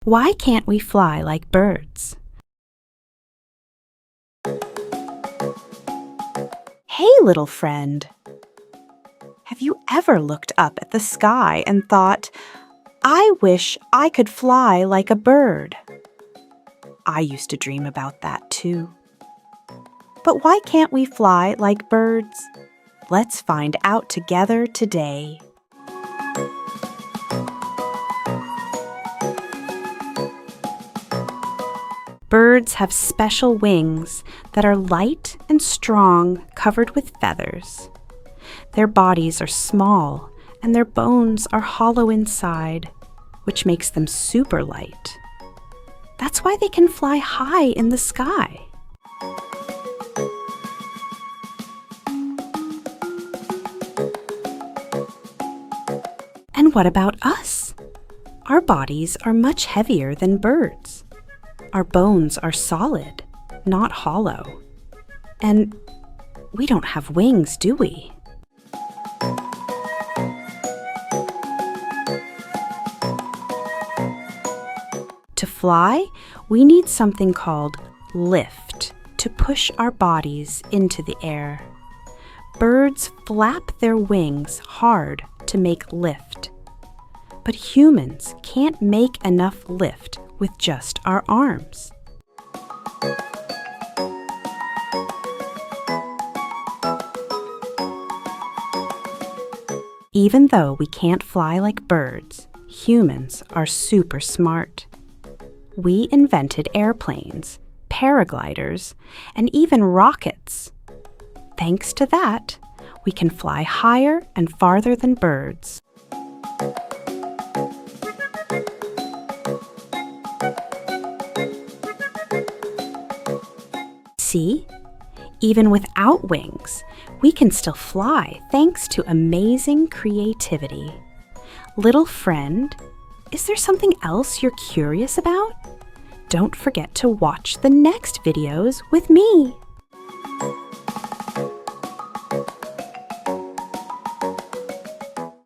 Why can't we fly like birds? Hey, little friend. Have you ever looked up at the sky and thought, I wish I could fly like a bird? I used to dream about that too. But why can't we fly like birds? Let's find out together today. Birds have special wings that are light and strong, covered with feathers. Their bodies are small and their bones are hollow inside, which makes them super light. That's why they can fly high in the sky. And what about us? Our bodies are much heavier than birds. Our bones are solid, not hollow. And we don't have wings, do we? To fly, we need something called lift to push our bodies into the air. Birds flap their wings hard to make lift. But humans can't make enough lift with just our arms. Even though we can't fly like birds, humans are super smart. We invented airplanes, paragliders, and even rockets. Thanks to that, we can fly higher and farther than birds. See? Even without wings, we can still fly thanks to amazing creativity. Little friend, is there something else you're curious about? Don't forget to watch the next videos with me.